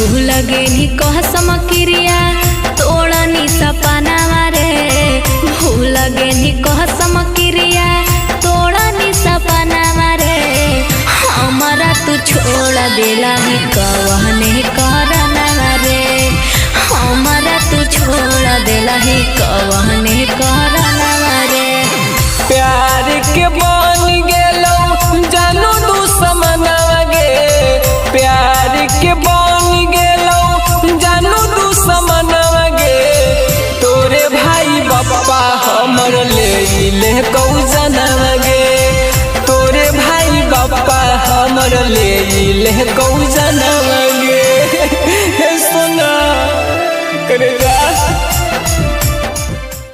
भूल गेली कसम क्रिया तोड़नी सपना रे, भूल गेली कसम क्रिया तोड़नी सपना रे। हमारा तू छोड़ देला ही कवने करना रे, हमारा तू छोड़ देला ही कवने करना रे। प्यार के बन गेलो जानू दुश्मना गे, प्यार के बन गेलो जानू दुश्मना गे। तोरे भाई बापा हमर ले कौ जनवा गे, तोरे भाई बापा हमर ले कौ जनवा गे। सुना कर जा